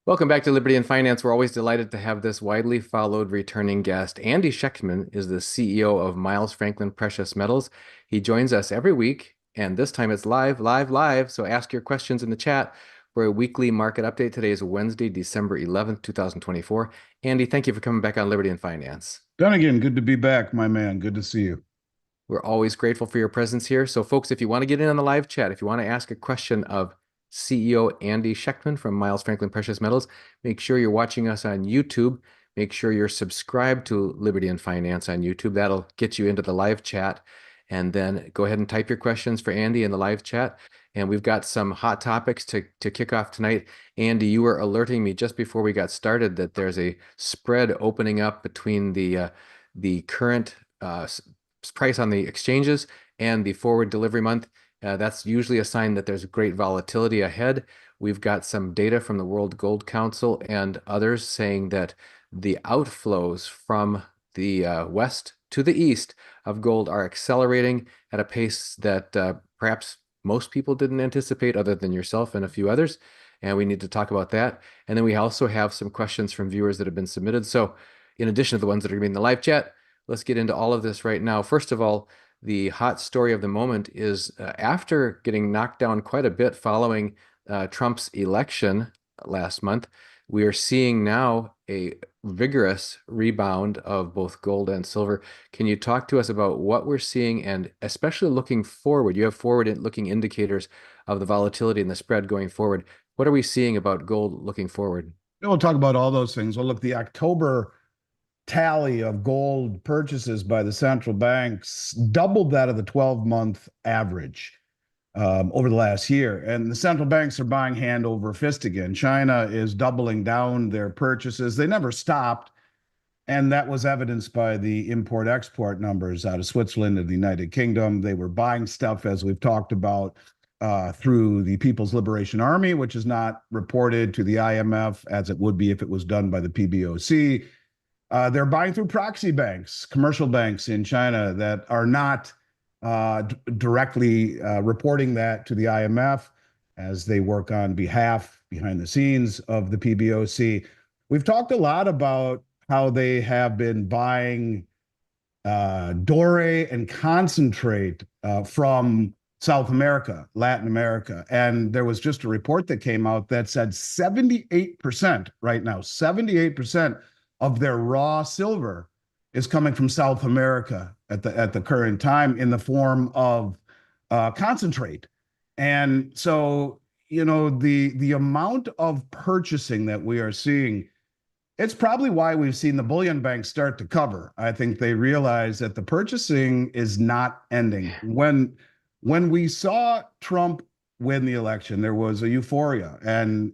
Welcome back to Liberty and Finance. We're always delighted to have this widely followed returning guest. Andy Schectman is the CEO of Miles Franklin Precious Metals. He joins us every week, and this time it's live, live, live. So ask your questions in the chat for a weekly market update. Today is Wednesday, December 11th, 2024. Andy, thank you for coming back on Liberty and Finance. Dunnigan, good to be back, my man. Good to see you. We're always grateful for your presence here. So, folks, if you want to get in on the live chat, if you want to ask a question of CEO Andy Schectman from Miles Franklin Precious Metals, make sure you're watching us on YouTube. Make sure you're subscribed to Liberty and Finance on YouTube. That'll get you into the live chat. And then go ahead and type your questions for Andy in the live chat. And we've got some hot topics to kick off tonight. Andy, you were alerting me just before we got started that there's a spread opening up between the current price on the exchanges and the forward delivery month. That's usually a sign that there's great volatility ahead. We've got some data from the World Gold Council and others saying that the outflows from the west to the east of gold are accelerating at a pace that perhaps most people didn't anticipate, other than yourself and a few others. And we need to talk about that. And then we also have some questions from viewers that have been submitted. So, in addition to the ones that are going to be in the live chat, let's get into all of this right now. First of all, the hot story of the moment is after getting knocked down quite a bit following Trump's election last month, we are seeing now a vigorous rebound of both gold and silver. Can you talk to us about what we're seeing and especially looking forward? You have forward-looking indicators of the volatility and the spread going forward. What are we seeing about gold looking forward? We'll talk about all those things. Well, look, the October tally of gold purchases by the central banks doubled that of the 12-month average over the last year. And the central banks are buying hand over fist again. China is doubling down their purchases. They never stopped. And that was evidenced by the import-export numbers out of Switzerland and the United Kingdom. They were buying stuff, as we've talked about, through the People's Liberation Army, which is not reported to the IMF as it would be if it was done by the PBOC. They're buying through proxy banks, commercial banks in China that are not directly reporting that to the IMF as they work on behalf, behind the scenes of the PBOC. We've talked a lot about how they have been buying doré and concentrate from South America, Latin America. And there was just a report that came out that said 78% right now, 78% of their raw silver is coming from South America at the current time in the form of concentrate. And so, the amount of purchasing that we are seeing, it's probably why we've seen the bullion banks start to cover. I think they realize that the purchasing is not ending. When we saw Trump win the election, there was a euphoria, and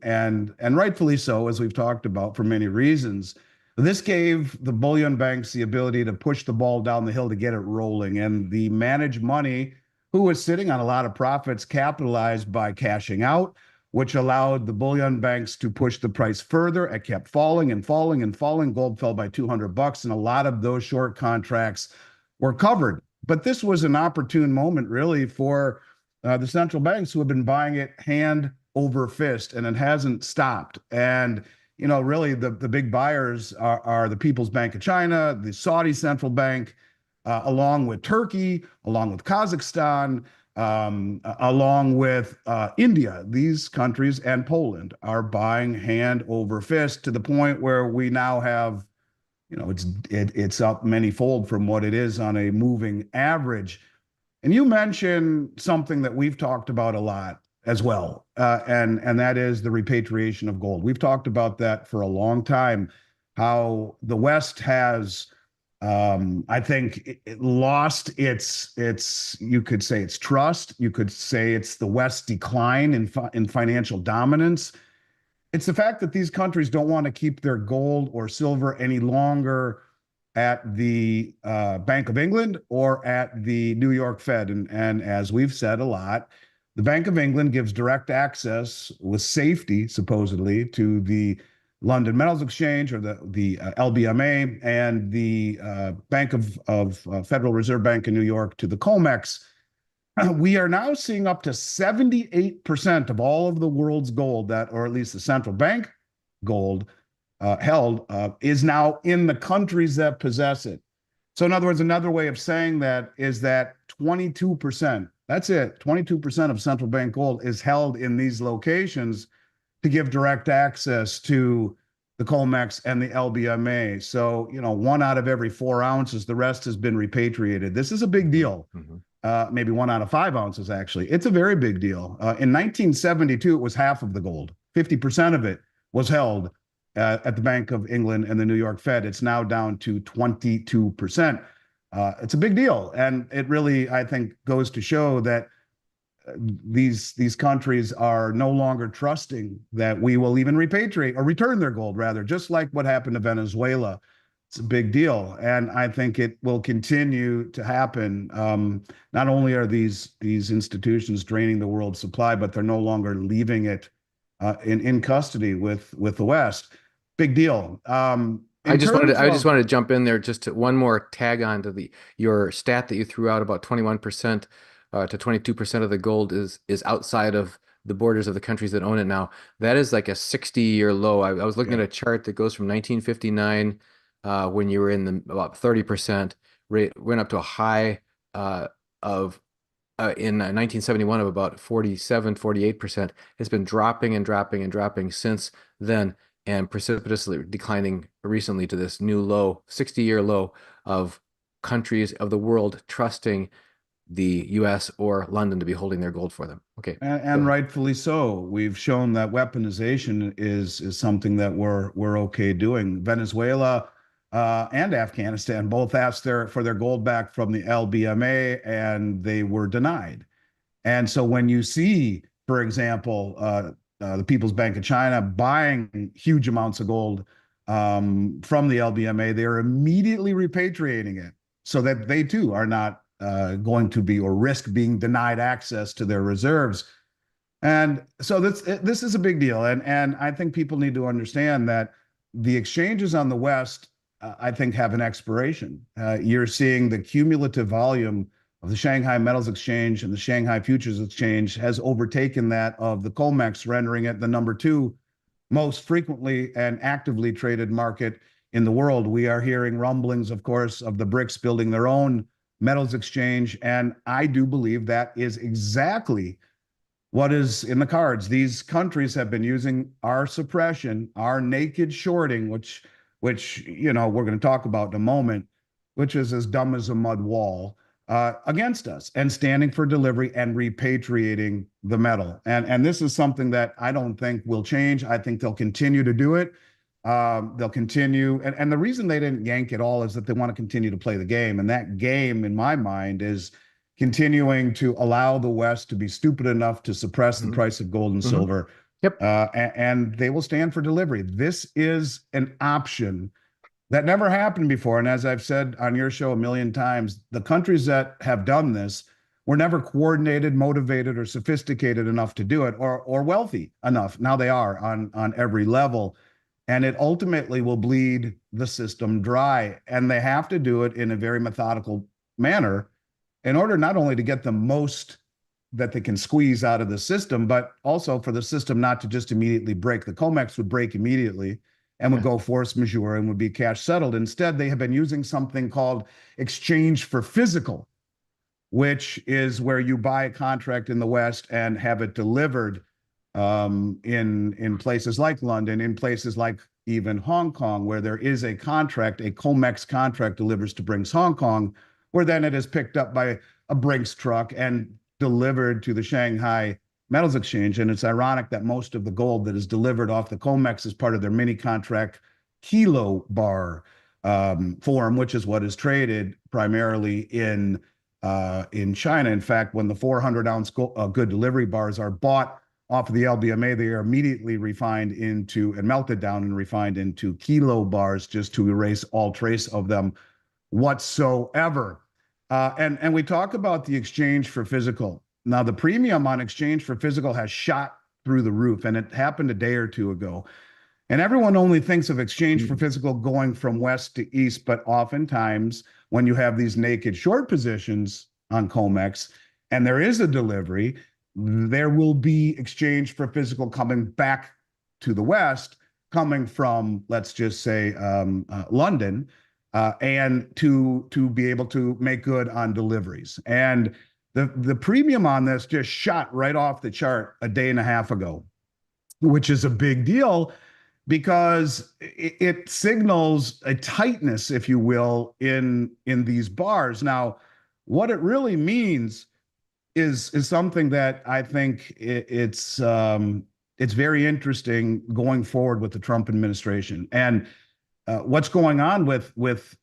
rightfully so, as we've talked about, for many reasons. This gave the bullion banks the ability to push the ball down the hill to get it rolling, and the managed money, who was sitting on a lot of profits, capitalized by cashing out, which allowed the bullion banks to push the price further. It kept falling and falling and falling. Gold fell by $200, and a lot of those short contracts were covered. But this was an opportune moment, really, for the central banks, who have been buying it hand over fist, and it hasn't stopped. And really, the big buyers are the People's Bank of China, the Saudi Central Bank, along with Turkey, along with Kazakhstan, along with India. These countries and Poland are buying hand over fist to the point where we now have, it's up many-fold from what it is on a moving average. And you mentioned something that we've talked about a lot as well, and that is the repatriation of gold. We've talked about that for a long time, how the West has, I think, it lost its, you could say, its trust. You could say it's the West's decline in financial dominance. It's the fact that these countries don't want to keep their gold or silver any longer at the Bank of England or at the New York Fed. And as we've said a lot, the Bank of England gives direct access with safety, supposedly, to the London Metals Exchange, or the LBMA, and the Bank of Federal Reserve Bank in New York to the COMEX. We are now seeing up to 78% of all of the world's gold, that, or at least the central bank gold held is now in the countries that possess it. So, in other words, another way of saying that is that 22%, that's it, 22% of central bank gold is held in these locations to give direct access to the COMEX and the LBMA. So, one out of every 4 ounces, the rest has been repatriated. This is a big deal. Mm-hmm. Maybe 1 out of 5 ounces, actually. It's a very big deal. In 1972, it was half of the gold. 50% of it was held at the Bank of England and the New York Fed. It's now down to 22%. It's a big deal. And it really, I think, goes to show that these countries are no longer trusting that we will even repatriate or return their gold, rather, just like what happened to Venezuela. It's a big deal, and I think it will continue to happen. Not only are these institutions draining the world supply, but they're no longer leaving it in custody with the West. Big deal. I In just wanted terms to, I just of wanted to jump in there just to one more tag on to your stat that you threw out about 21% to 22% of the gold is outside of the borders of the countries that own it now. That is like a 60-year low. I was looking yeah, at a chart that goes from 1959 when you were in the about 30%, went up to a high of in 1971 of about 47, 48%. It's been dropping and dropping and dropping since then and precipitously declining recently to this new low, 60-year low of countries of the world trusting the US or London to be holding their gold for them. Okay, and go. rightfully so. We've shown that weaponization is something that we're okay doing. Venezuela and Afghanistan both asked for their gold back from the LBMA, and they were denied. And so when you see, for example, the People's Bank of China buying huge amounts of gold from the LBMA, they're immediately repatriating it so that they too are not going to be or risk being denied access to their reserves. And so this is a big deal, and I think people need to understand that the exchanges on the West, I think, have an expiration. You're seeing the cumulative volume of the Shanghai Metals Exchange and the Shanghai Futures Exchange has overtaken that of the COMEX, rendering it the number two most frequently and actively traded market in the world. We are hearing rumblings, of course, of the BRICS building their own metals exchange, and I do believe that is exactly what is in the cards. These countries have been using our suppression, our naked shorting, which we're going to talk about in a moment, which is as dumb as a mud wall, against us and standing for delivery and repatriating the metal. And this is something that I don't think will change. I think they'll continue to do it. They'll continue. And the reason they didn't yank it all is that they want to continue to play the game. And that game, in my mind, is continuing to allow the West to be stupid enough to suppress the Mhm. price of gold and Mhm. silver. Yep. And they will stand for delivery. This is an option that never happened before. And as I've said on your show a million times, the countries that have done this were never coordinated, motivated, or sophisticated enough to do it, or wealthy enough. Now they are on every level. And it ultimately will bleed the system dry. And they have to do it in a very methodical manner in order not only to get the most that they can squeeze out of the system, but also for the system not to just immediately break. The COMEX would break immediately and would Yeah. go force majeure and would be cash settled. Instead, they have been using something called exchange for physical, which is where you buy a contract in the West and have it delivered in places like London, in places like even Hong Kong, where there is a contract, a COMEX contract delivers to Brinks Hong Kong, where then it is picked up by a Brinks truck and delivered to the Shanghai Metals Exchange. And it's ironic that most of the gold that is delivered off the COMEX is part of their mini contract kilo bar form, which is what is traded primarily in China. In fact, when the 400-ounce good delivery bars are bought off of the LBMA, they are immediately refined into and melted down and refined into kilo bars just to erase all trace of them whatsoever. And we talk about the exchange for physical. Now, the premium on exchange for physical has shot through the roof, and it happened a day or two ago. And everyone only thinks of exchange for Mhm. physical going from west to east, but oftentimes when you have these naked short positions on COMEX and there is a delivery, there will be exchange for physical coming back to the west. coming from, let's just say, London, and to be able to make good on deliveries. And the premium on this just shot right off the chart a day and a half ago, which is a big deal because it signals a tightness, if you will, in these bars. Now, what it really means is something that I think it's very interesting going forward with the Trump administration. And what's going on with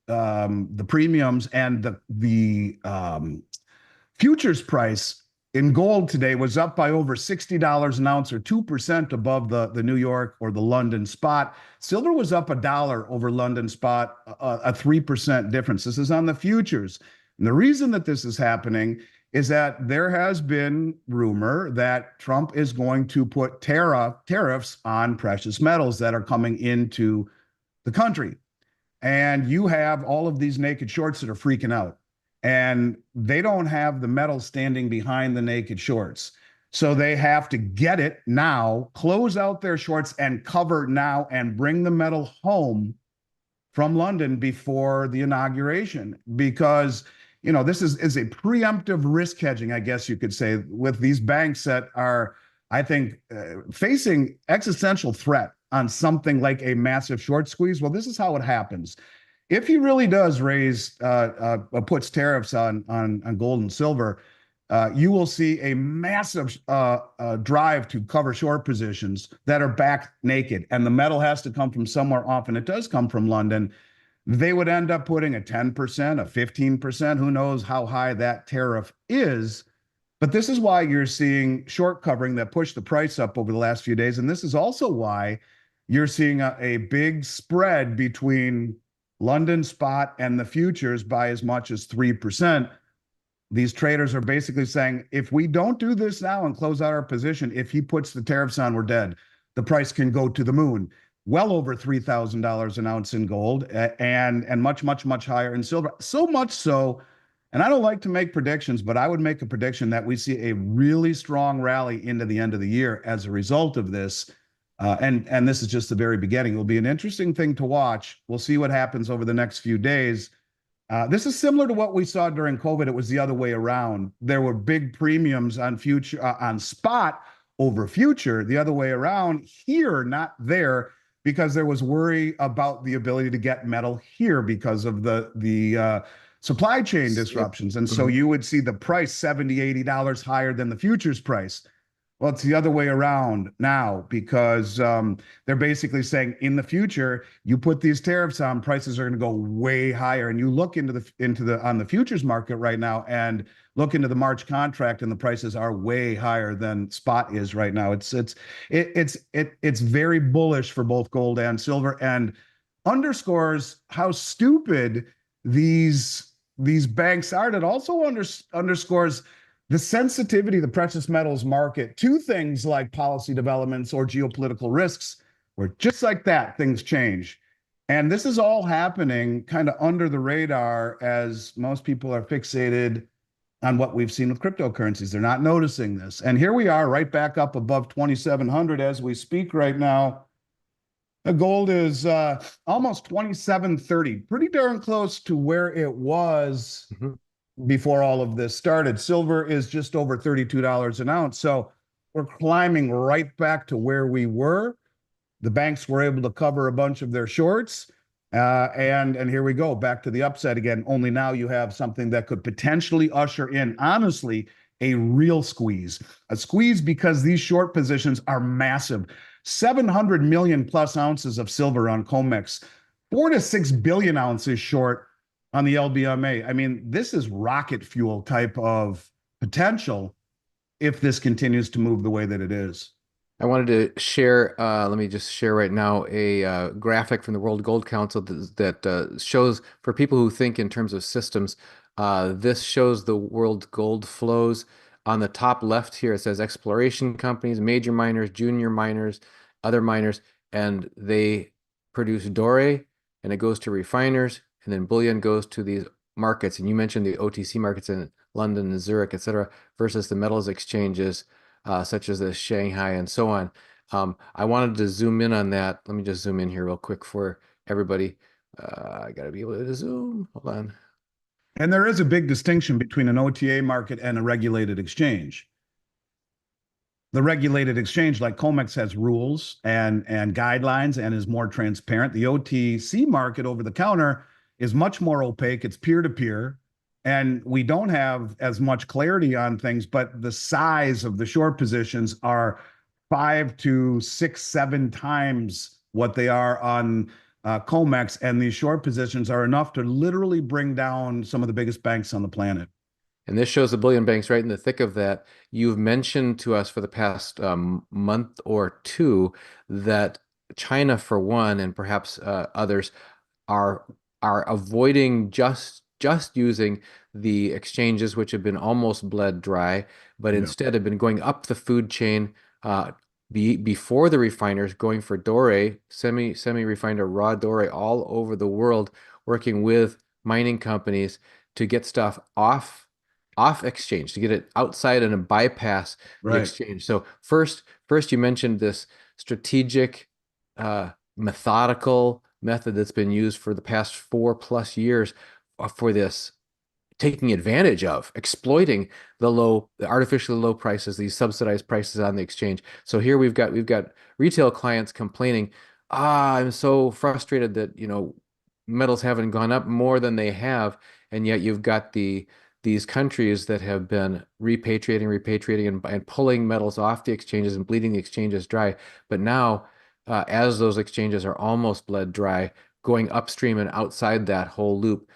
the premiums and the futures price in gold today was up by over $60 an ounce, or 2% above the New York or the London spot. Silver was up $1 over London spot, a 3% difference. This is on the futures. And the reason that this is happening is that there has been rumor that Trump is going to put tariffs on precious metals that are coming into the country. And you have all of these naked shorts that are freaking out, and they don't have the metal standing behind the naked shorts. So they have to get it now, close out their shorts and cover now, and bring the metal home from London before the inauguration, because this is a preemptive risk hedging, I guess you could say, with these banks that are, I think, facing existential threat on something like a massive short squeeze. Well, this is how it happens. If he really does puts tariffs on gold and silver, you will see a massive drive to cover short positions that are back naked, and the metal has to come from somewhere. Often it does come from London. They would end up putting a 10%, a 15%, who knows how high that tariff is. But this is why you're seeing short covering that pushed the price up over the last few days. And this is also why you're seeing a big spread between London spot and the futures by as much as 3%. These traders are basically saying, if we don't do this now and close out our position, if he puts the tariffs on, we're dead. The price can go to the moon, well over $3,000 an ounce in gold, and much, much, much higher in silver. So much so, and I don't like to make predictions, but I would make a prediction that we see a really strong rally into the end of the year as a result of this. And this is just the very beginning. It will be an interesting thing to watch. We'll see what happens over the next few days. This is similar to what we saw during COVID. It was the other way around. There were big premiums on future, on spot over future. The other way around here, not there, because there was worry about the ability to get metal here because of the supply chain disruptions. And so you would see the price $70, $80 higher than the futures price. Well, it's the other way around now, because they're basically saying in the future, you put these tariffs on, prices are going to go way higher. And you look into the on the futures market right now and look into the March contract, and the prices are way higher than spot is right now. It's very bullish for both gold and silver, and underscores how stupid these banks are. It also underscores the sensitivity of the precious metals market to things like policy developments or geopolitical risks, where just like that, things change. And this is all happening kind of under the radar, as most people are fixated on what we've seen with cryptocurrencies. They're not noticing this. And here we are right back up above 2,700 as we speak right now. The gold is almost 2,730, pretty darn close to where it was before all of this started. Silver is just over $32 an ounce. So we're climbing right back to where we were. The banks were able to cover a bunch of their shorts. And here we go, back to the upside again. Only now you have something that could potentially usher in, honestly, a real squeeze. A squeeze because these short positions are massive. 700 million plus ounces of silver on COMEX, 4 to 6 billion ounces short on the LBMA. I mean, this is rocket fuel type of potential if this continues to move the way that it is. I wanted to share, let me just share right now a graphic from the World Gold Council that shows, for people who think in terms of systems, this shows the world gold flows. On the top left here, it says exploration companies, major miners, junior miners, other miners, and they produce doré, and it goes to refiners, and then bullion goes to these markets. And you mentioned the OTC markets in London and Zurich, et cetera, versus the metals exchanges, such as the Shanghai and so on. I wanted to zoom in on that. Let me just zoom in here real quick for everybody. I got to be able to zoom. Hold on. And there is a big distinction between an OTA market and a regulated exchange. The regulated exchange, like COMEX, has rules and guidelines and is more transparent. The OTC market, over the counter, is much more opaque. It's peer to peer, and we don't have as much clarity on things. But the size of the short positions are 5 to 6, 7 times what they are on COMEX, and these short positions are enough to literally bring down some of the biggest banks on the planet. And this shows the bullion banks right in the thick of that. You've mentioned to us for the past month or two that China, for one, and perhaps others, are avoiding just using the exchanges, which have been almost bled dry, but Yeah. instead have been going up the food chain before the refiners, going for doré, semi-refined or raw doré all over the world, working with mining companies to get stuff off exchange, to get it outside and to bypass the Right. exchange. So first you mentioned this strategic, methodical method that's been used for the past 4+ years for this, taking advantage of, exploiting the artificially low prices, these subsidized prices on the exchange. So here we've got retail clients complaining, I'm so frustrated that, metals haven't gone up more than they have, and yet you've got these countries that have been repatriating, and pulling metals off the exchanges and bleeding the exchanges dry. But now, as those exchanges are almost bled dry, going upstream and outside that whole loop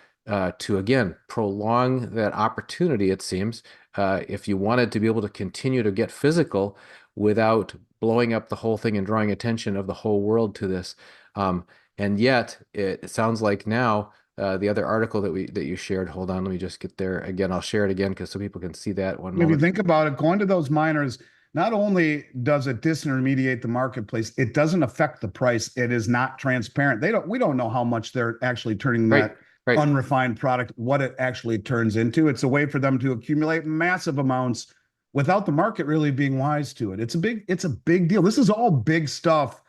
to again prolong that opportunity, it seems, if you wanted to be able to continue to get physical without blowing up the whole thing and drawing attention of the whole world to this. And yet, it sounds like now the other article that you shared. Hold on, let me just get there again. I'll share it again because so people can see that. One If you moment. think about it, going to those miners, not only does it disintermediate the marketplace, it doesn't affect the price. It is not transparent. We don't know how much they're actually turning Right, that right. unrefined product, what it actually turns into. It's a way for them to accumulate massive amounts without the market really being wise to it. It's a big deal. This is all big stuff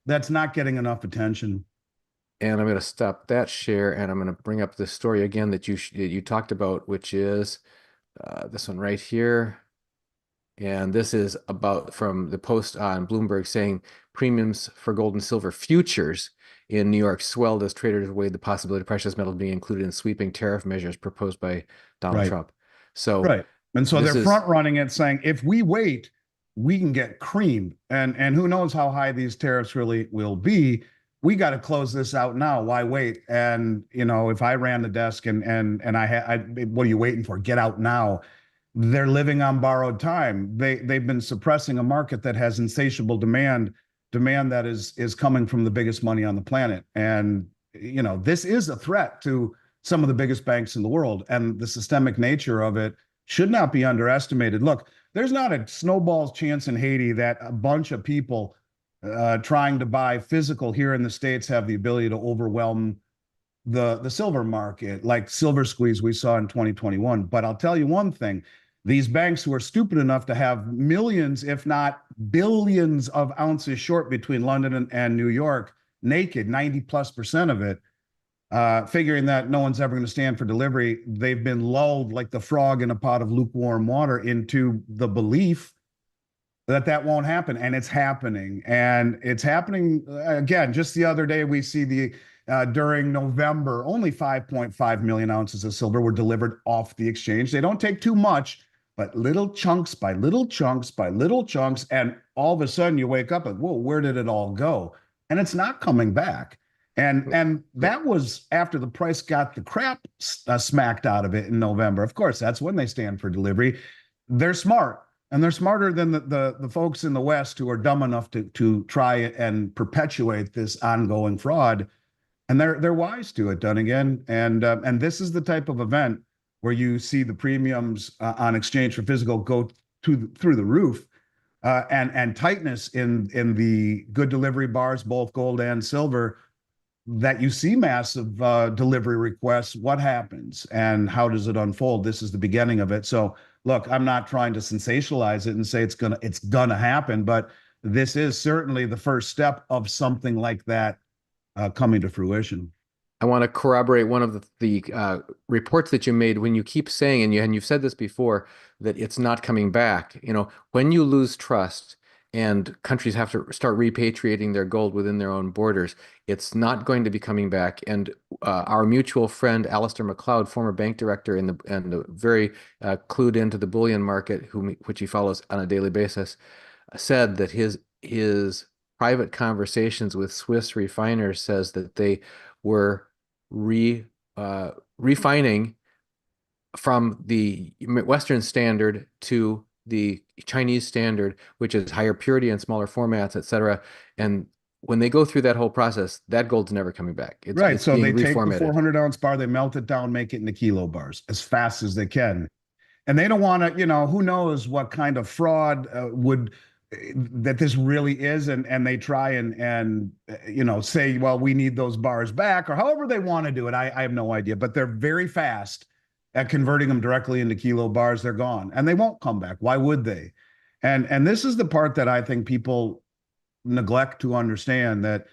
that's not getting enough attention. And I'm going to stop that share, and I'm going to bring up this story again that you talked about, which is this one right here. And this is about from the Post on Bloomberg saying premiums for gold and silver futures in New York swelled as traders weighed the possibility of precious metals being included in sweeping tariff measures proposed by Donald Right. Trump. So Right. And so this they're is front running it, saying if we wait, we can get creamed. And who knows how high these tariffs really will be. We got to close this out now. Why wait? And if I ran the desk and what are you waiting for? Get out now. They're living on borrowed time. They've been suppressing a market that has insatiable demand that is coming from the biggest money on the planet. And this is a threat to some of the biggest banks in the world, and the systemic nature of it should not be underestimated. Look, there's not a snowball's chance in Haiti that a bunch of people trying to buy physical here in the States have the ability to overwhelm the silver market, like silver squeeze we saw in 2021. But I'll tell you one thing, these banks who are stupid enough to have millions, if not billions of ounces short between London and New York, naked, 90+% of it, figuring that no one's ever going to stand for delivery, they've been lulled like the frog in a pot of lukewarm water into the belief that that won't happen. And it's happening. And it's happening again. Just the other day, we see during November, only 5.5 million ounces of silver were delivered off the exchange. They don't take too much, but little chunks by little chunks by little chunks. And all of a sudden you wake up and, whoa, where did it all go? And it's not coming back. And that was after the price got the crap smacked out of it in November. Of course, that's when they stand for delivery. They're smart, and they're smarter than the folks in the West who are dumb enough to try and perpetuate this ongoing fraud. And they're wise to it, Dunnigan. And this is the type of event where you see the premiums on exchange for physical go through the roof, and tightness in the good delivery bars, both gold and silver, that you see massive delivery requests. What happens and how does it unfold? This is the beginning of it. So look, I'm not trying to sensationalize it and say it's gonna happen, but this is certainly the first step of something like that coming to fruition. I want to corroborate one of the reports that you made when you keep saying, and you've said this before, that it's not coming back. When you lose trust and countries have to start repatriating their gold within their own borders, it's not going to be coming back. And our mutual friend, Alistair McLeod, former bank director and very clued into the bullion market, which he follows on a daily basis, said that his private conversations with Swiss refiners says that they were re refining from the Western standard to the Chinese standard, which is higher purity and smaller formats, et cetera. And when they go through that whole process, that gold's never coming back. It's Right. it's So they being take the reformatted. 400-ounce bar, they melt it down, make it into kilo bars as fast as they can. And they don't want to, who knows what kind of fraud would that this really is, and they try and say, well, we need those bars back, or however they want to do it. I have no idea, but they're very fast at converting them directly into kilo bars. They're gone, and they won't come back. Why would they? And this is the part that I think people neglect to understand, that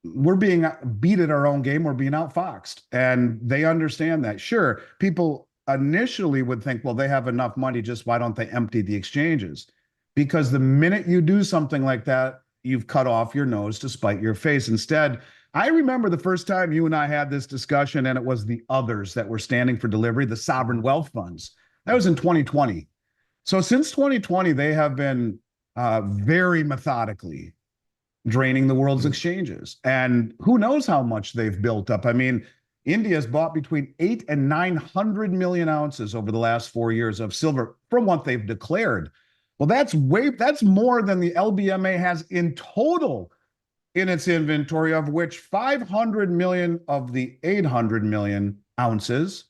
we're being beat at our own game. We're being outfoxed, and they understand that. Sure, people initially would think, well, they have enough money, just why don't they empty the exchanges? Because the minute you do something like that, you've cut off your nose to spite your face. Instead, I remember the first time you and I had this discussion, and it was the others that were standing for delivery, the sovereign wealth funds. That was in 2020. So since 2020, they have been very methodically draining the world's Mhm. exchanges. And who knows how much they've built up. I mean, India has bought between 8 and 900 million ounces over the last 4 years of silver from what they've declared. Well, that's more than the LBMA has in total in its inventory, of which 500 million of the 800 million ounces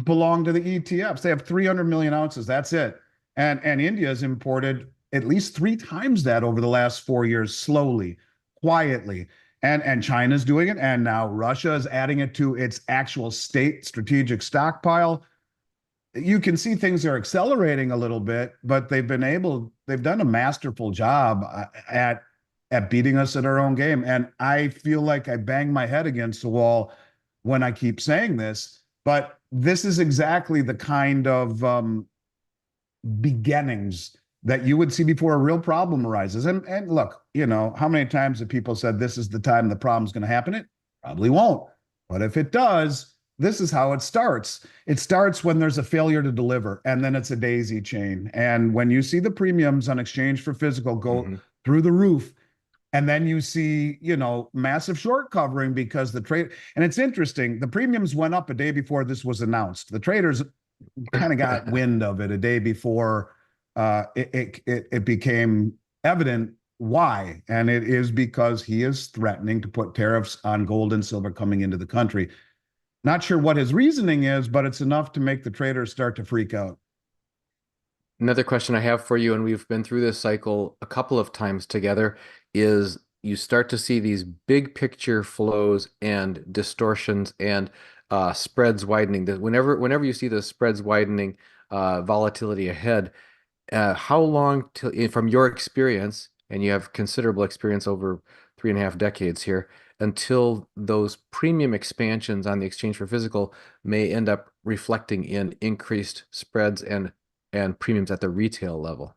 belong to the ETFs. They have 300 million ounces. That's it. And India has imported at least 3 times that over the last 4 years, slowly, quietly. And China's doing it. And now Russia is adding it to its actual state strategic stockpile. You can see things are accelerating a little bit, but they've done a masterful job at beating us at our own game. And I feel like I bang my head against the wall when I keep saying this, but this is exactly the kind of beginnings that you would see before a real problem arises. And look, how many times have people said this is the time the problem's going to happen? It probably won't. But if it does, this is how it starts. It starts when there's a failure to deliver, and then it's a daisy chain. And when you see the premiums on exchange for physical go Mhm. through the roof, and then you see, massive short covering because the trade, and it's interesting, the premiums went up a day before this was announced. The traders kind of got wind of it a day before it became evident why. And it is because he is threatening to put tariffs on gold and silver coming into the country. Not sure what his reasoning is, but it's enough to make the traders start to freak out. Another question I have for you, and we've been through this cycle a couple of times together, is you start to see these big picture flows and distortions and spreads widening. That whenever you see the spreads widening, volatility ahead, how long till, from your experience, and you have considerable experience over 3.5 decades here, until those premium expansions on the exchange for physical may end up reflecting in increased spreads and premiums at the retail level?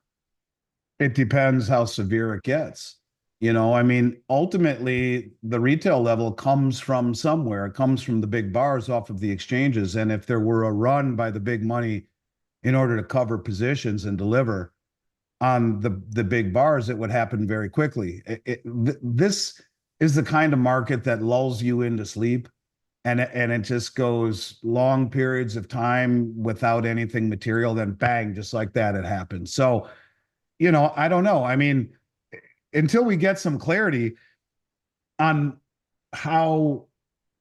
It depends how severe it gets. I mean, ultimately, the retail level comes from somewhere. It comes from the big bars off of the exchanges. And if there were a run by the big money in order to cover positions and deliver on the big bars, it would happen very quickly. This is the kind of market that lulls you into sleep, and it just goes long periods of time without anything material. Then bang, just like that, it happens. So, I don't know. I mean, until we get some clarity on how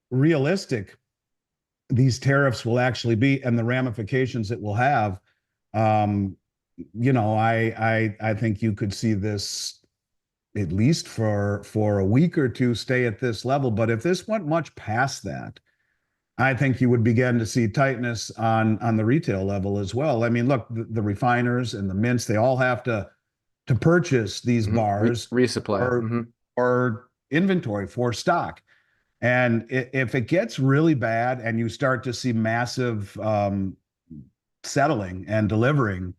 realistic these tariffs will actually be and the ramifications it will have, um, I think you could see this at least for a week or two stay at this level. But if this went much past that, I think you would begin to see tightness on the retail level as well. I mean, look, the refiners and the mints, they all have to to purchase these bars Resupply. or inventory for stock. And if it gets really bad and you start to see massive settling and delivering,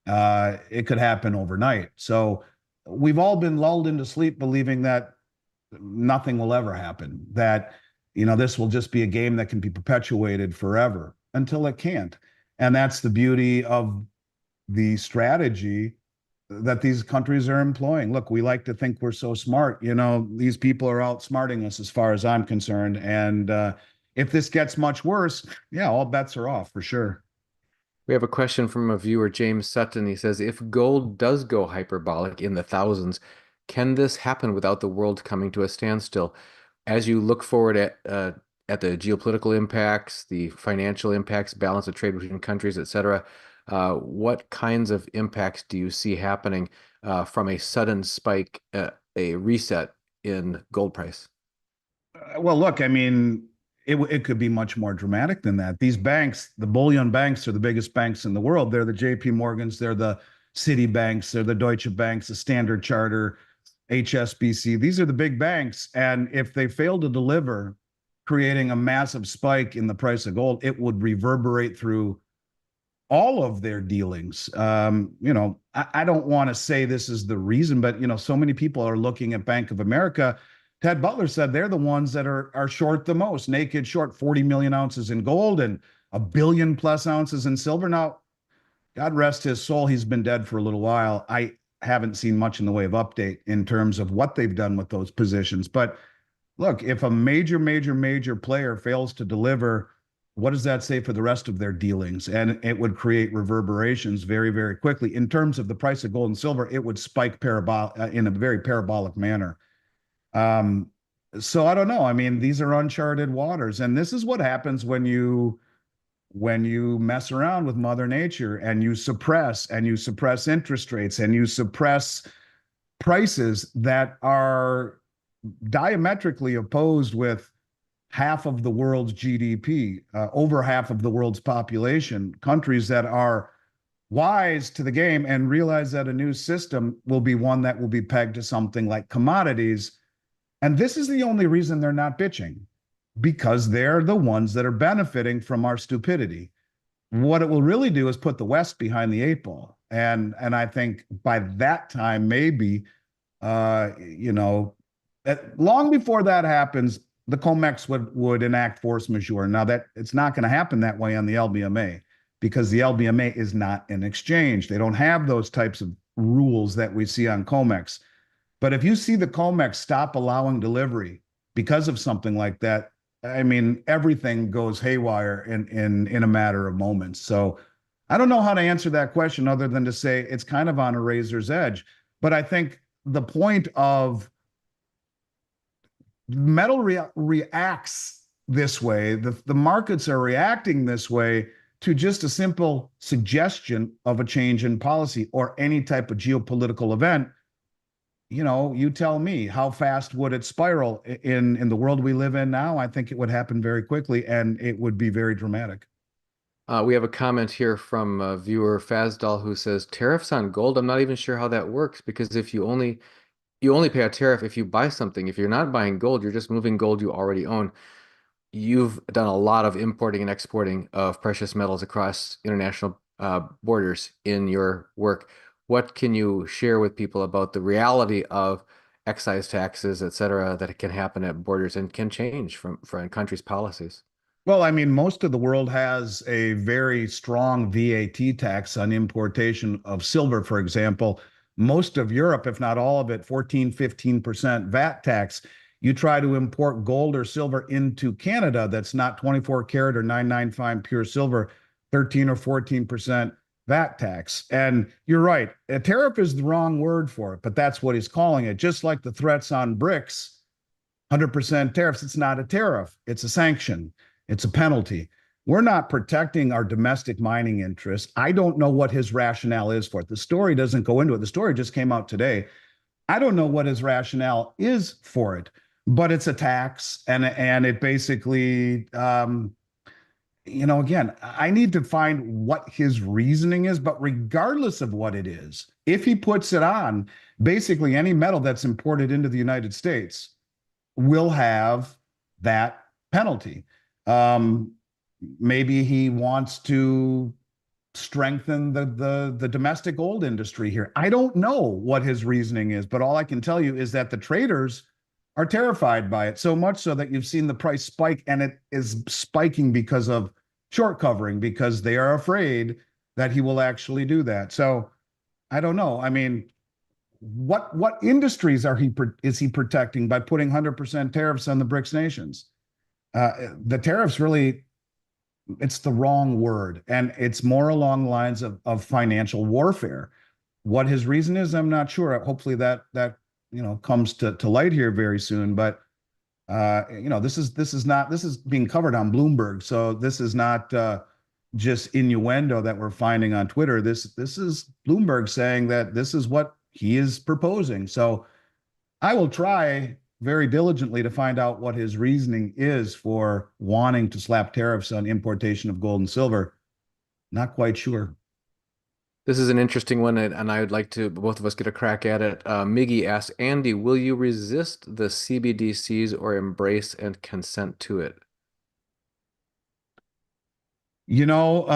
it could happen overnight. So we've all been lulled into sleep believing that nothing will ever happen, that, this will just be a game that can be perpetuated forever until it can't. And that's the beauty of the strategy that these countries are employing. Look, we like to think we're so smart. These people are outsmarting us as far as I'm concerned. And if this gets much worse, yeah, all bets are off for sure. We have a question from a viewer, James Sutton. He says, if gold does go hyperbolic in the thousands, can this happen without the world coming to a standstill? As you look forward at the geopolitical impacts, the financial impacts, balance of trade between countries, etc., what kinds of impacts do you see happening from a sudden spike, a reset in gold price? Well, look, I mean, it could be much more dramatic than that. These banks, the bullion banks, are the biggest banks in the world. They're the J.P. Morgans, they're the Citibanks, they're the Deutsche Banks, the Standard Charter, HSBC. These are the big banks. And if they fail to deliver, creating a massive spike in the price of gold, it would reverberate through all of their dealings. I don't want to say this is the reason, but so many people are looking at Bank of America. Ted Butler said they're the ones that are short the most, naked short 40 million ounces in gold and a billion plus ounces in silver. Now, God rest his soul, he's been dead for a little while. I haven't seen much in the way of update in terms of what they've done with those positions. But look, if a major player fails to deliver, what does that say for the rest of their dealings? And it would create reverberations very, very quickly. In terms of the price of gold and silver, it would spike in a very parabolic manner. Um, so I don't know. I mean, these are uncharted waters, and this is what happens when you mess around with Mother Nature and you suppress interest rates and you suppress prices that are diametrically opposed with half of the world's GDP, over half of the world's population, countries that are wise to the game and realize that a new system will be one that will be pegged to something like commodities. And this is the only reason they're not bitching, because they're the ones that are benefiting from our stupidity. What it will really do is put the West behind the eight ball. And I think by that time, maybe, uh, you know, long before that happens, the COMEX would enact force majeure. Now that it's not going to happen that way on the LBMA, because the LBMA is not an exchange. They don't have those types of rules that we see on COMEX. But if you see the COMEX stop allowing delivery because of something like that, I mean, everything goes haywire in a matter of moments. So I don't know how to answer that question other than to say it's kind of on a razor's edge. But I think the point of metal reacts this way, the markets are reacting this way to just a simple suggestion of a change in policy or any type of geopolitical event. You tell me, how fast would it spiral in the world we live in now? I think it would happen very quickly and it would be very dramatic. We have a comment here from viewer Fazdal who says tariffs on gold. I'm not even sure how that works because if you only pay a tariff if you buy something. If you're not buying gold, you're just moving gold you already own. You've done a lot of importing and exporting of precious metals across international borders in your work. What can you share with people about the reality of excise taxes, et cetera, that can happen at borders and can change from a country's policies? Well, I mean, most of the world has a very strong VAT tax on importation of silver, for example. Most of Europe, if not all of it, 14, 15% VAT tax. You try to import gold or silver into Canada that's not 24 karat or 995 pure silver, 13 or 14% VAT tax. And you're right, a tariff is the wrong word for it, but that's what he's calling it. Just like the threats on BRICS, 100% tariffs, it's not a tariff, it's a sanction. It's a penalty. We're not protecting our domestic mining interests. I don't know what his rationale is for it. The story doesn't go into it. The story just came out today. I don't know what his rationale is for it, but it's a tax, and it basically again, I need to find what his reasoning is, but regardless of what it is, if he puts it on, basically any metal that's imported into the United States will have that penalty. Um, Maybe he wants to strengthen the domestic gold industry here. I don't know what his reasoning is, but all I can tell you is that the traders are terrified by it, so much so that you've seen the price spike, and it is spiking because of short covering, because they are afraid that he will actually do that. So I don't know. I mean, what industries is he protecting by putting 100% tariffs on the BRICS nations? The tariffs really, it's the wrong word, and it's more along the lines of financial warfare. What his reason is, I'm not sure. Hopefully that comes to light here very soon. But this is being covered on Bloomberg, so this is not just innuendo that we're finding on Twitter. This is Bloomberg saying that this is what he is proposing. So I will try very diligently to find out what his reasoning is for wanting to slap tariffs on importation of gold and silver. Not quite sure. This is an interesting one, and I would like to both of us get a crack at it. Miggy asks, Andy, will you resist the CBDCs or embrace and consent to it? You know,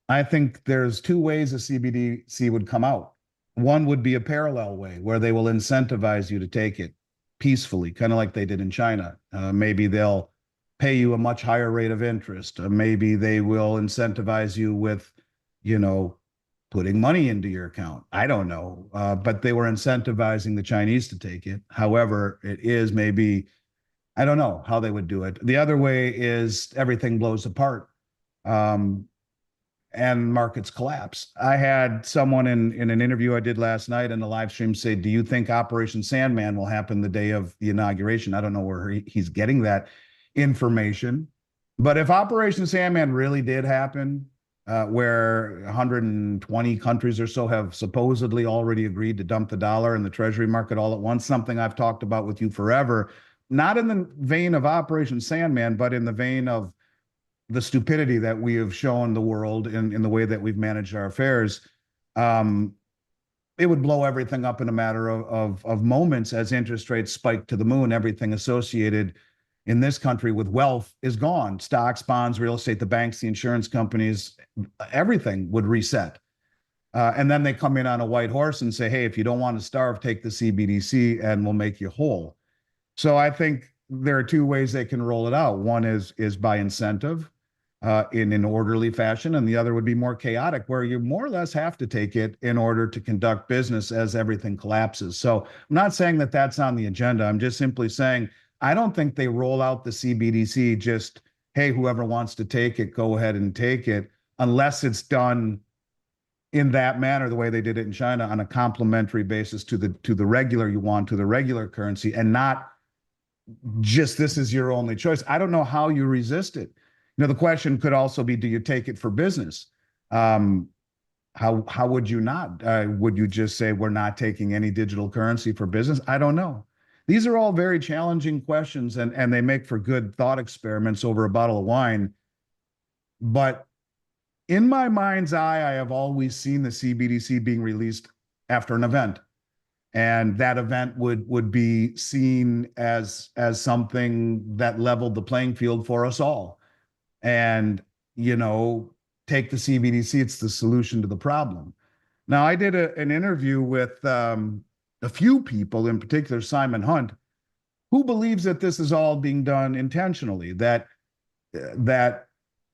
I think there's two ways a CBDC would come out. One would be a parallel way where they will incentivize you to take it peacefully, kind of like they did in China. Maybe they'll pay you a much higher rate of interest. Maybe they will incentivize you with, you know, putting money into your account. I don't know. But they were incentivizing the Chinese to take it. However, it is maybe, I don't know how they would do it. The other way is everything blows apart. Um, and markets collapse. I had someone in an interview I did last night in the live stream say, "Do you think Operation Sandman will happen the day of the inauguration?" I don't know where he's getting that information, but if Operation Sandman really did happen, where 120 countries or so have supposedly already agreed to dump the dollar in the treasury market all at once, something I've talked about with you forever, not in the vein of Operation Sandman, but in the vein of the stupidity that we have shown the world in the way that we've managed our affairs, um, it would blow everything up in a matter of moments as interest rates spike to the moon. Everything associated in this country with wealth is gone. Stocks, bonds, real estate, the banks, the insurance companies, everything would reset. And then they come in on a white horse and say, hey, if you don't want to starve, take the CBDC and we'll make you whole. So I think there are two ways they can roll it out. One is by incentive, in an orderly fashion, and the other would be more chaotic, where you more or less have to take it in order to conduct business as everything collapses. So I'm not saying that that's on the agenda. I'm just simply saying I don't think they roll out the CBDC just, hey, whoever wants to take it, go ahead and take it, unless it's done in that manner, the way they did it in China, on a complementary basis to the regular yuan, to the regular currency, and not just this is your only choice. I don't know how you resist it. The question could also be, do you take it for business? Um, how would you not? Would you just say we're not taking any digital currency for business? I don't know. These are all very challenging questions, and they make for good thought experiments over a bottle of wine. But in my mind's eye, I have always seen the CBDC being released after an event, and that event would be seen as something that leveled the playing field for us all. And you know, take the CBDC; it's the solution to the problem. Now, I did an interview with a few people, in particular Simon Hunt, who believes that this is all being done intentionally. That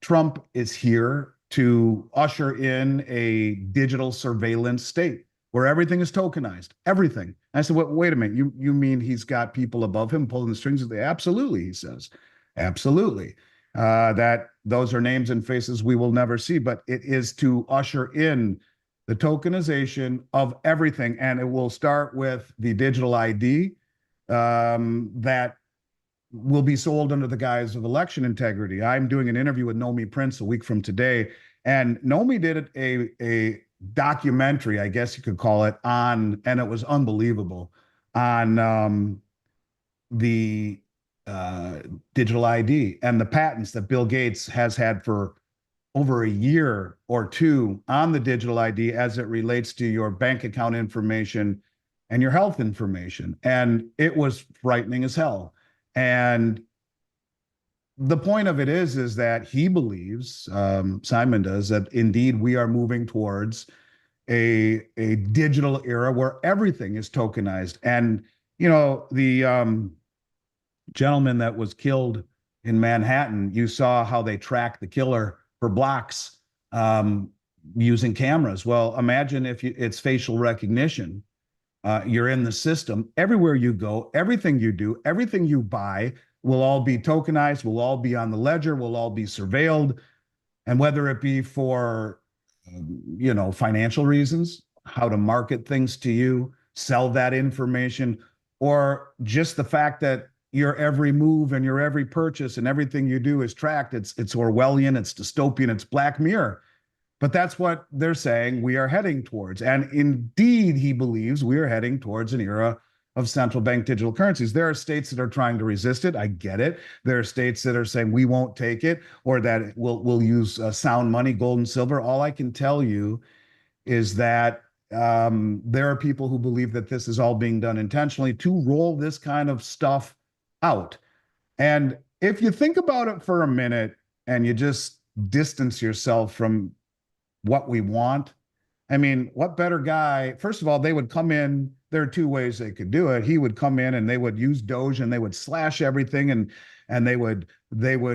Trump is here to usher in a digital surveillance state where everything is tokenized, everything. And I said, well, wait a minute, you mean he's got people above him pulling the strings? Absolutely, he says, absolutely. That those are names and faces we will never see, but it is to usher in the tokenization of everything, and it will start with the digital ID that will be sold under the guise of election integrity. I'm doing an interview with Nomi Prince a week from today, and Nomi did a documentary, I guess you could call it, on, and it was unbelievable, on the uh, digital ID and the patents that Bill Gates has had for over a year or two on the digital ID as it relates to your bank account information and your health information. And it was frightening as hell. And the point of it is that he believes, Simon does, that indeed we are moving towards a digital era where everything is tokenized. And the gentleman that was killed in Manhattan, you saw how they tracked the killer for blocks um, using cameras. Well, imagine if it's facial recognition. You're in the system. Everywhere you go, everything you do, everything you buy will all be tokenized, will all be on the ledger, will all be surveilled. And whether it be for, financial reasons, how to market things to you, sell that information, or just the fact that your every move and your every purchase and everything you do is tracked. It's Orwellian, it's dystopian, it's Black Mirror. But that's what they're saying we are heading towards. And indeed, he believes we are heading towards an era of central bank digital currencies. There are states that are trying to resist it. I get it. There are states that are saying we won't take it, or that we'll use sound money, gold and silver. All I can tell you is that there are people who believe that this is all being done intentionally to roll this kind of stuff out. And if you think about it for a minute and you just distance yourself from what we want, I mean, what better guy? First of all, they would come in. There are two ways they could do it. He would come in and they would use Doge and they would slash everything, and they would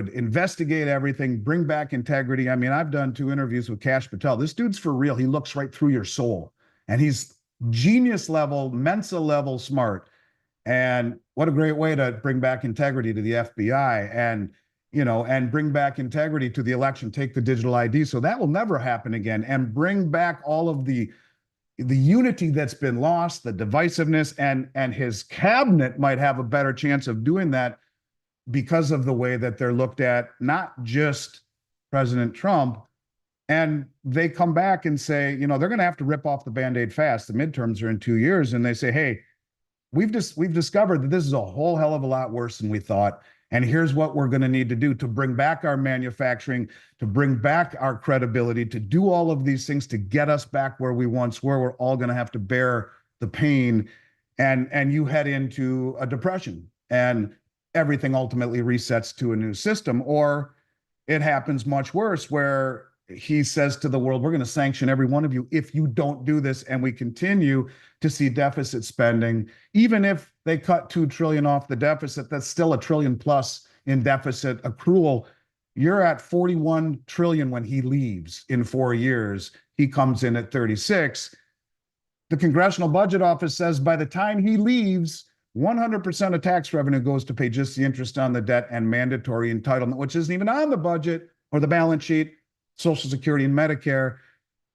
investigate everything, bring back integrity. I mean, I've done 2 interviews with Kash Patel. This dude's for real. He looks right through your soul, and he's genius level, Mensa level smart. And what a great way to bring back integrity to the FBI, and bring back integrity to the election, take the digital ID. So that will never happen again, and bring back all of the unity that's been lost, the divisiveness, and his cabinet might have a better chance of doing that because of the way that they're looked at, not just President Trump. And they come back and say, they're going to have to rip off the Band-Aid fast. The midterms are in 2 years. And they say, hey, we've discovered that this is a whole hell of a lot worse than we thought. And here's what we're going to need to do to bring back our manufacturing, to bring back our credibility, to do all of these things to get us back where we once were. We're all going to have to bear the pain. And you head into a depression, and everything ultimately resets to a new system. Or it happens much worse, where he says to the world, we're going to sanction every one of you if you don't do this. And we continue to see deficit spending. Even if they cut 2 trillion off the deficit, that's still $1 trillion plus in deficit accrual. You're at 41 trillion when he leaves in 4 years. He comes in at 36. The Congressional Budget Office says by the time he leaves, 100% of tax revenue goes to pay just the interest on the debt and mandatory entitlement, which isn't even on the budget or the balance sheet, Social Security and Medicare.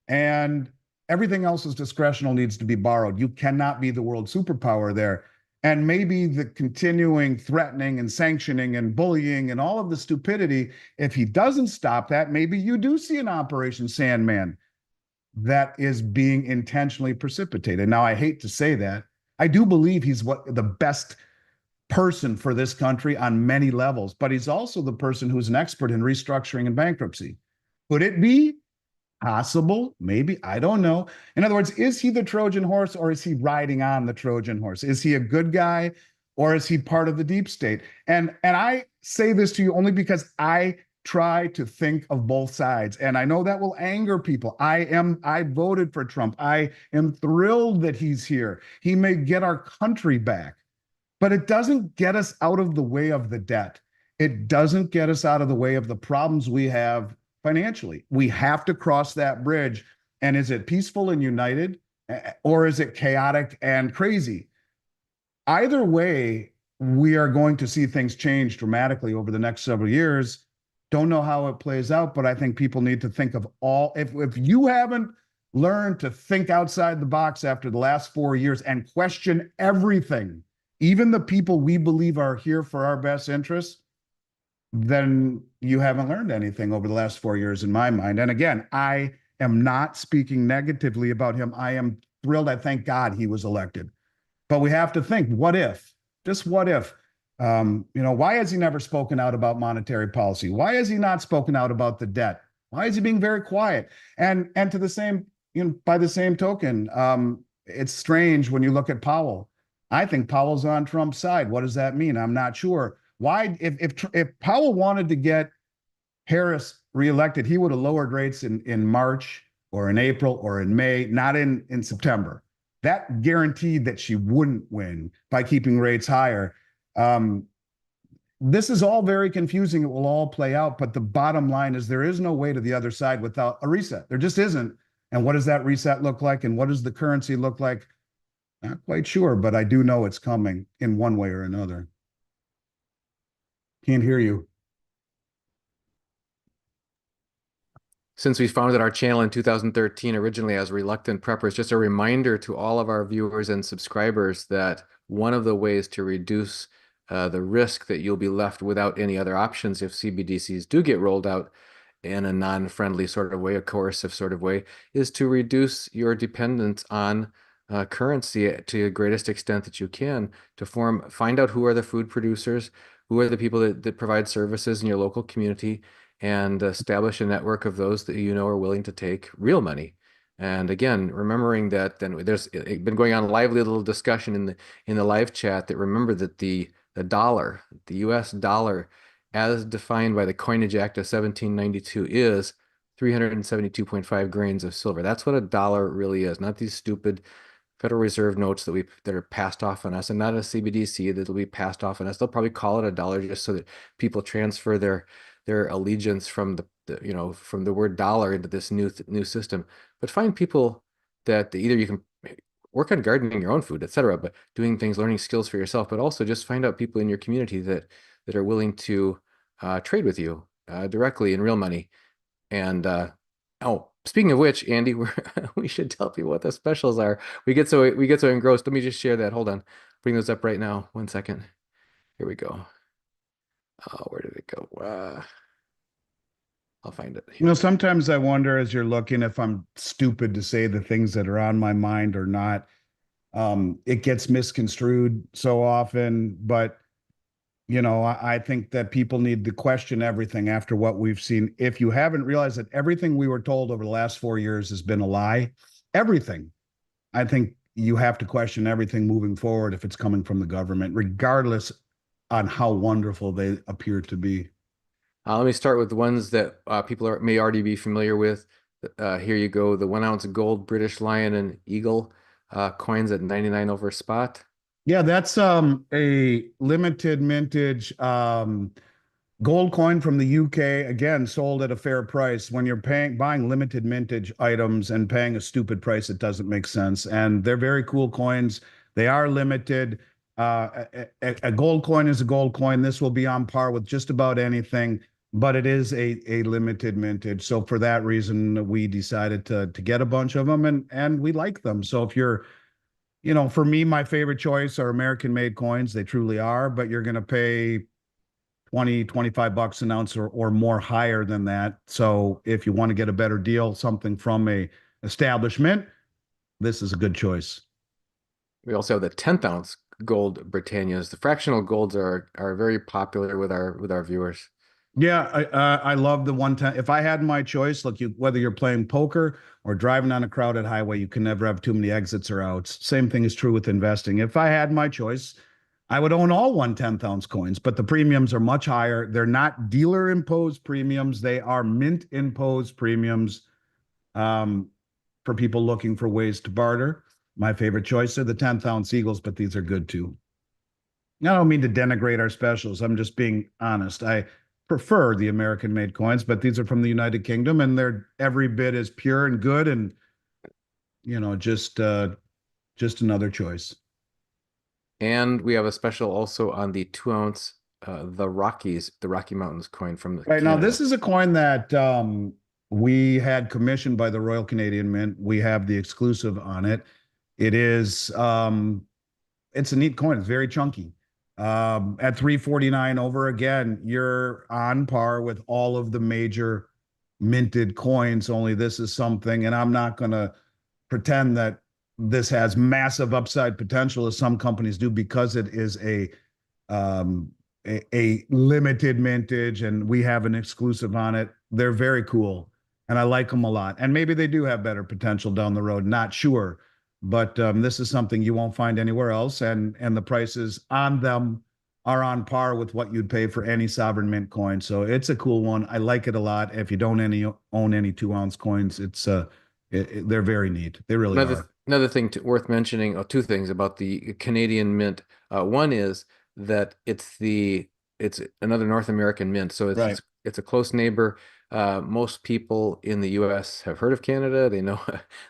And everything else is discretional, needs to be borrowed. You cannot be the world superpower there. And maybe the continuing threatening and sanctioning and bullying and all of the stupidity, if he doesn't stop that, maybe you do see an Operation Sandman that is being intentionally precipitated. Now, I hate to say that. I do believe he's the best person for this country on many levels, but he's also the person who's an expert in restructuring and bankruptcy. Could it be possible? Maybe. I don't know. In other words, is he the Trojan horse, or is he riding on the Trojan horse? Is he a good guy, or is he part of the deep state? And I say this to you only because I try to think of both sides. And I know that will anger people. I voted for Trump. I am thrilled that he's here. He may get our country back, but it doesn't get us out of the way of the debt. It doesn't get us out of the way of the problems we have financially. We have to cross that bridge. And is it peaceful and united, or is it chaotic and crazy? Either way, we are going to see things change dramatically over the next several years. Don't know how it plays out, but I think people need to think of if you haven't learned to think outside the box after the last 4 years and question everything, even the people we believe are here for our best interests, then you haven't learned anything over the last 4 years in my mind. And again, I am not speaking negatively about him. I am thrilled. I thank God he was elected. But we have to think, what if? Just what if? Why has he never spoken out about monetary policy? Why has he not spoken out about the debt? Why is he being very quiet? And to the same, by the same token, it's strange when you look at Powell. I think Powell's on Trump's side. What does that mean? I'm not sure. Why, if Powell wanted to get Harris reelected, he would have lowered rates in March or in April or in May, not in September. That guaranteed that she wouldn't win by keeping rates higher. Um, this is all very confusing. It will all play out. But the bottom line is there is no way to the other side without a reset. There just isn't. And what does that reset look like? And what does the currency look like? Not quite sure, but I do know it's coming in one way or another. Can't hear you. Since we founded our channel in 2013, originally as Reluctant Preppers, just a reminder to all of our viewers and subscribers that one of the ways to reduce the risk that you'll be left without any other options if CBDCs do get rolled out in a non-friendly sort of way, a coercive sort of way, is to reduce your dependence on currency to the greatest extent that you can to find out who are the food producers, who are the people that provide services in your local community, and establish a network of those that you know are willing to take real money. And again, remembering that then there's been going on a lively little discussion in the live chat that remember that the dollar, the US dollar, as defined by the Coinage Act of 1792, is 372.5 grains of silver. That's what a dollar really is, not these stupid Federal Reserve notes that are passed off on us, and not a CBDC that'll be passed off on us. They'll probably call it a dollar just so that people transfer their allegiance from from the word dollar into this new system. But find people that either you can work on gardening your own food, etc., but doing things, learning skills for yourself, but also just find out people in your community that are willing to trade with you directly in real money. And oh, speaking of which, Andy, we should tell people what the specials are. We get so engrossed. Let me just share that. Hold on, bring those up right now. 1 second. Here we go. Oh, where did it go? I'll find it here. Sometimes I wonder as you're looking if I'm stupid to say the things that are on my mind or not. It gets misconstrued so often, but I think that people need to question everything after what we've seen. If you haven't realized that everything we were told over the last 4 years has been a lie, everything, I think you have to question everything moving forward if it's coming from the government, regardless on how wonderful they appear to be. Let me start with the ones that people may already be familiar with. Here you go. The 1 ounce gold British Lion and Eagle coins at 99 over spot. Yeah, that's a limited mintage gold coin from the UK, again, sold at a fair price. When you're buying limited mintage items and paying a stupid price, it doesn't make sense. And they're very cool coins. They are limited. A gold coin is a gold coin. This will be on par with just about anything, but it is a limited mintage. So for that reason, we decided to get a bunch of them, and we like them. So if you're, for me, my favorite choice are American made coins. They truly are, but you're going to pay 20, 25 bucks an ounce or more higher than that. So if you want to get a better deal, something from a establishment, this is a good choice. We also have the 10th ounce gold Britannias. The fractional golds are very popular with our viewers. Yeah, I love the 110. If I had my choice, look, whether you're playing poker or driving on a crowded highway, you can never have too many exits or outs. Same thing is true with investing. If I had my choice, I would own all 1/10 ounce coins, but the premiums are much higher. They're not dealer imposed premiums, they are mint imposed premiums for people looking for ways to barter. My favorite choice are the 10th ounce Eagles, but these are good too. I don't mean to denigrate our specials. I'm just being honest. I prefer the American made coins, but these are from the United Kingdom and they're every bit as pure and good and just another choice. And we have a special also on the 2 ounce the Rockies, the Rocky Mountains coin from Right now, Canada. this is a coin that we had commissioned by the Royal Canadian Mint. We have the exclusive on it. It is it's a neat coin. It's very chunky. At 349 over, again, you're on par with all of the major minted coins, only this is something, and I'm not going to pretend that this has massive upside potential as some companies do because it is a um, a limited mintage, and we have an exclusive on it. They're very cool, and I like them a lot. And maybe they do have better potential down the road. Not sure, but this is something you won't find anywhere else, and the prices on them are on par with what you'd pay for any sovereign mint coin. So it's a cool one. I like it a lot. If you don't own any 2 ounce coins, they're very neat. They really are. Another thing worth mentioning, or two things about the Canadian mint. One is that it's another North American mint, so Right. it's a close neighbor. Most people in the U.S. have heard of Canada. They know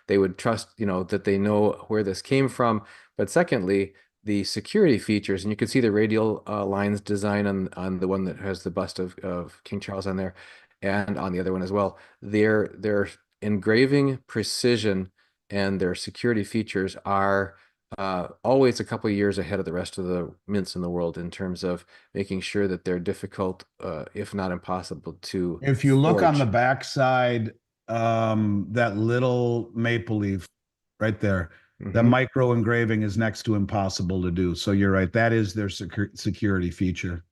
they would trust, that they know where this came from. But secondly, the security features, and you can see the radial lines design on the one that has the bust of King Charles on there, and on the other one as well. Their engraving precision and their security features are always a couple of years ahead of the rest of the mints in the world in terms of making sure that they're difficult, if not impossible, to If you look on the forge. backside, that little maple leaf right there, the Hmm. micro engraving is next to impossible to do. So you're right. That is their security feature.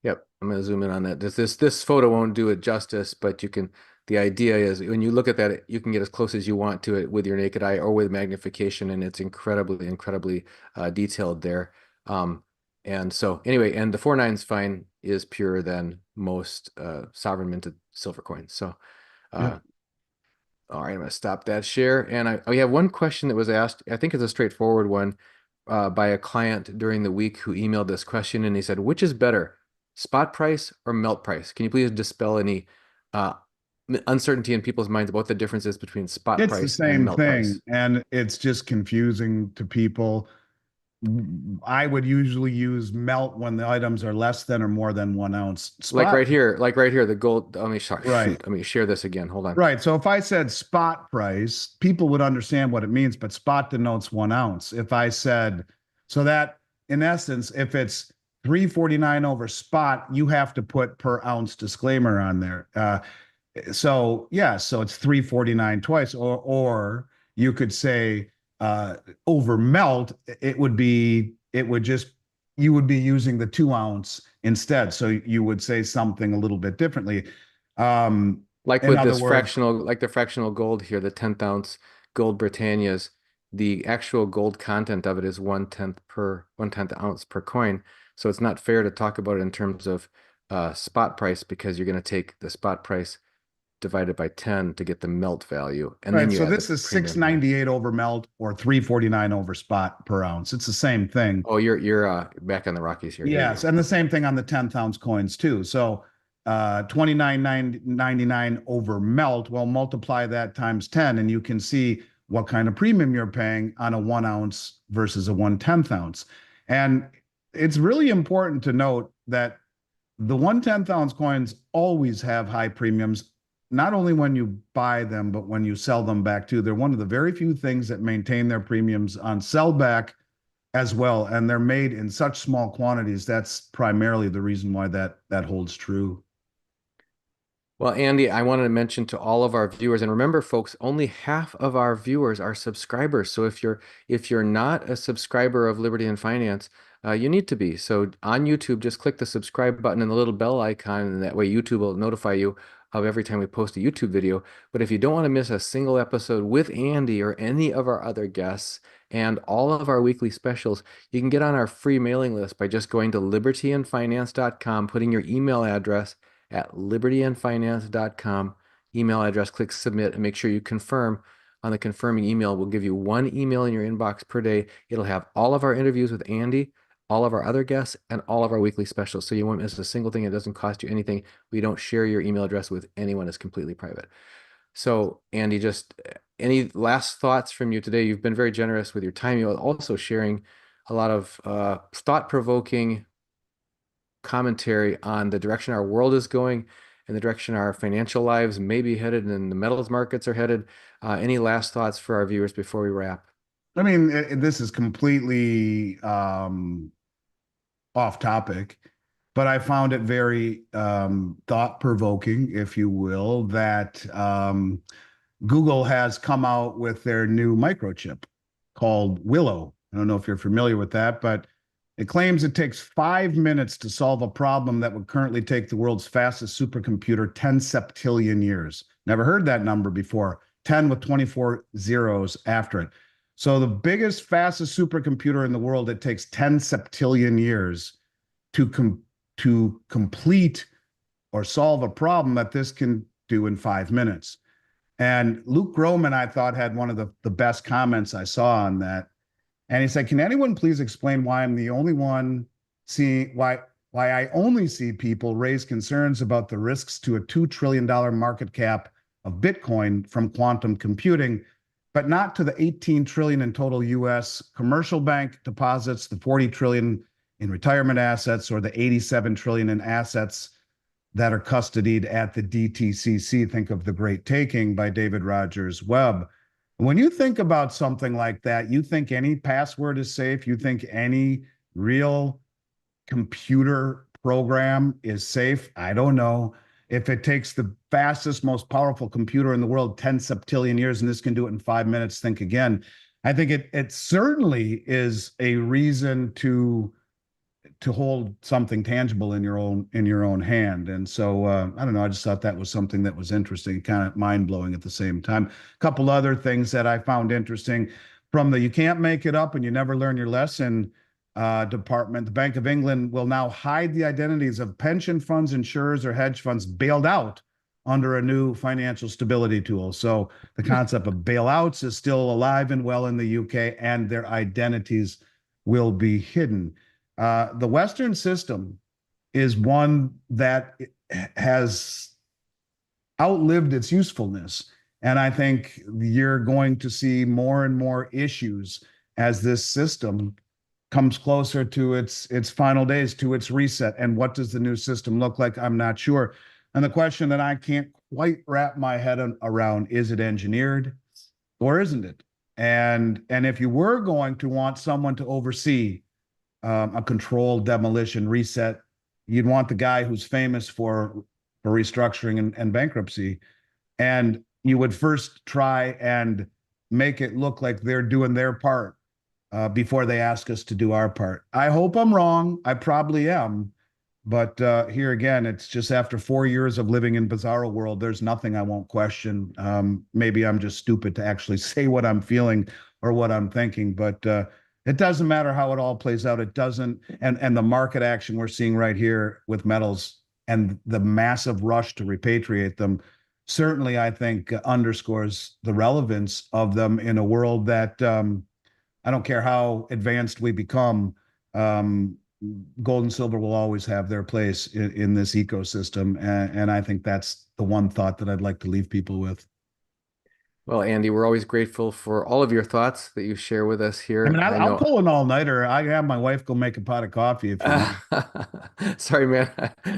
Yep, I'm gonna zoom in on that. This photo won't do it justice, but you can. The idea is when you look at that, you can get as close as you want to it with your naked eye or with magnification, and it's incredibly detailed there. Um, and so anyway, and the 4.9's fine is purer than most sovereign minted silver coins. So Yep. uh, all right, I'm going to stop that share. And we have one question that was asked. I think it's a straightforward one by a client during the week who emailed this question, and he said, "Which is better, spot price or melt price? Can you please dispel any uh, uncertainty in people's minds about the differences between spot It's the price and same melt price?" thing, and it's just confusing to people. I would usually use melt when the items are less than or more than 1 ounce. Spot, Like right here, the gold. Let me right. shoot. Let me share this again. Hold on. Right. So if I said spot price, people would understand what it means, but spot denotes 1 ounce. If I said, so that in essence, if it's 349 over spot, you have to put per ounce disclaimer on there. So yeah, so it's 349 twice, or you could say over melt, it would just you would be using the 2 ounce instead. So you would say something a little bit differently. Um, Like in with other this words, fractional, like the fractional gold here, the 10th ounce gold Britannias, the actual gold content of it is 1/10 ounce per coin. So it's not fair to talk about it in terms of spot price because you're going to take the spot price divided by 10 to get the melt value, and then right. you So add the this is premium there. 698 over melt or 349 over spot per ounce. It's the same thing. Oh, you're back on the Rockies here. Here we Yes, go. and the same thing on the 10th ounce coins too. So 29.99 over melt, well, multiply that times 10, and you can see what kind of premium you're paying on a 1 ounce versus a 1/10 ounce. And it's really important to note that the 1/10 ounce coins always have high premiums, not only when you buy them, but when you sell them back too. They're one of the very few things that maintain their premiums on sellback as well, and they're made in such small quantities. That's primarily the reason why that holds true. Well, Andy, I wanted to mention to all of our viewers, and remember, folks, only half of our viewers are subscribers. So if you're not a subscriber of Liberty and Finance, you need to be. So on YouTube, just click the subscribe button and the little bell icon, and that way YouTube will notify you of every time we post a YouTube video. But if you don't want to miss a single episode with Andy or any of our other guests and all of our weekly specials, you can get on our free mailing list by just going to libertyandfinance.com, putting your email address at libertyandfinance.com. Email address, click submit, and make sure you confirm. On the confirming email, we'll give you one email in your inbox per day. It'll have all of our interviews with Andy, all of our other guests, and all of our weekly specials. So you won't miss a single thing. It doesn't cost you anything. We don't share your email address with anyone. It's completely private. So, Andy, just any last thoughts from you today? You've been very generous with your time. You're also sharing a lot of thought-provoking commentary on the direction our world is going and the direction our financial lives may be headed and the metals markets are headed. Any last thoughts for our viewers before we wrap? I mean, this is completely off topic, but I found it very thought provoking, if you will, that Google has come out with their new microchip called Willow. I don't know if you're familiar with that, but It claims it takes 5 minutes to solve a problem that would currently take the world's fastest supercomputer 10 septillion years. Never heard that number before. 10 with 24 zeros after it. So the biggest, fastest supercomputer in the world, it takes 10 septillion years to complete or solve a problem that this can do in 5 minutes. And Luke Groman, I thought, had one of the best comments I saw on that. And he said, "Can anyone please explain why I'm the only one seeing why I only see people raise concerns about the risks to a $2 trillion market cap of Bitcoin from quantum computing, but not to the 18 trillion in total US commercial bank deposits, the 40 trillion in retirement assets, or the 87 trillion in assets that are custodied at the DTCC. Think of The Great Taking by David Rogers Webb." When you think about something like that, you think any password is safe. You think any real computer program is safe. I don't know. If it takes the fastest, most powerful computer in the world 10 septillion years, and this can do it in 5 minutes, think again. I think it certainly is a reason to hold something tangible in your own hand. And so I don't know, I just thought that was something that was interesting, kind of mind-blowing at the same time. A couple other things that I found interesting from the "you can't make it up and you never learn your lesson" department. The Bank of England will now hide the identities of pension funds, insurers, or hedge funds bailed out under a new financial stability tool. So the concept of bailouts is still alive and well in the UK, and their identities will be hidden. The Western system is one that has outlived its usefulness. And I think you're going to see more and more issues as this system comes closer to its final days, to its reset. And what does the new system look like? I'm not sure. And the question that I can't quite wrap my head around, is it engineered or isn't it? And if you were going to want someone to oversee a controlled demolition reset, you'd want the guy who's famous for restructuring and bankruptcy. And you would first try and make it look like they're doing their part before they ask us to do our part. I hope I'm wrong. I probably am. But here again, it's just after 4 years of living in bizarro world, there's nothing I won't question. Maybe I'm just stupid to actually say what I'm feeling or what I'm thinking, but it doesn't matter how it all plays out. It doesn't, and the market action we're seeing right here with metals and the massive rush to repatriate them, certainly I think underscores the relevance of them in a world that I don't care how advanced we become, gold and silver will always have their place in this ecosystem. And I think that's the one thought that I'd like to leave people with. Well, Andy, we're always grateful for all of your thoughts that you share with us I here. mean, I I'll know. pull an all-nighter. I have my wife go make a pot of coffee if you need. Sorry, man,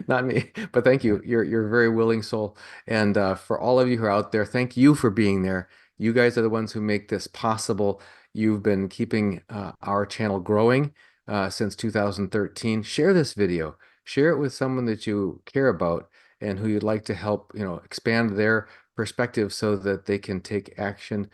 not me, but thank you. You're a very willing soul. And for all of you who are out there, thank you for being there. You guys are the ones who make this possible. You've been keeping our channel growing since 2013. Share this video. Share it with someone that you care about and who you'd like to help, expand their perspective so that they can take action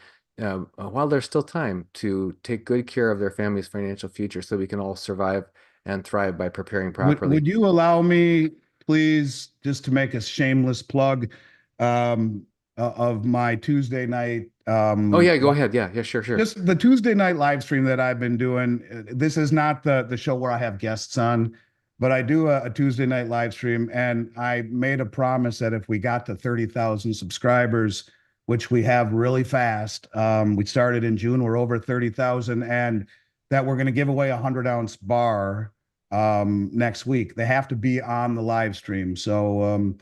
while there's still time to take good care of their family's financial future so we can all survive and thrive by preparing properly. Would you allow me, please, just to make a shameless plug of my Tuesday night Oh yeah, go ahead. Yeah, yeah, sure, sure. just the Tuesday night live stream that I've been doing. This is not the show where I have guests on, but I do a Tuesday night live stream, and I made a promise that if we got to 30,000 subscribers, which we have really fast, we started in June, we're over 30,000, and that we're going to give away a 100-ounce bar next week. They have to be on the live stream. So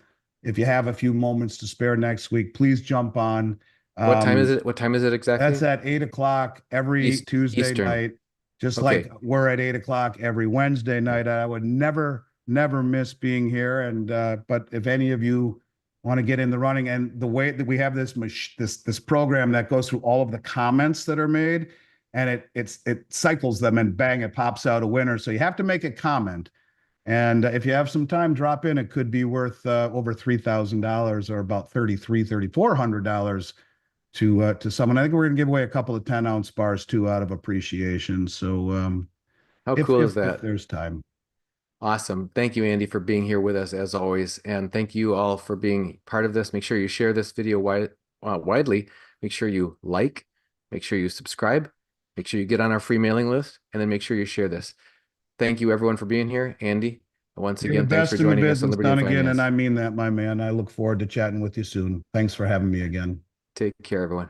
if you have a few moments to spare next week, please jump on. What time is Um, it? What time is it that's exactly? at 8 o'clock every Tuesday Eastern. night, just like Okay. we're at 8 o'clock every Wednesday night. I would never miss being here. And but if any of you want to get in the running, and the way that we have this program that goes through all of the comments that are made, and it cycles them, and bang, it pops out a winner. So you have to make a comment. And if you have some time, drop in. It could be worth over $3,000 or about $3,400 to someone. I think we're going to give away a couple of 10-ounce bars too out of appreciation. So How if cool is if if that? there's time. Awesome. Thank you, Andy, for being here with us as always. And thank you all for being part of this. Make sure you share this video widely. Make sure you like, make sure you subscribe, make sure you get on our free mailing list, and then make sure you share this. Thank you, everyone, for being here. Andy, once You're the again, thanks for best in the joining us on business, Liberty and Don, again, and Finance. I mean that, my man. I look forward to chatting with you soon. Thanks for having me again. Take care, everyone.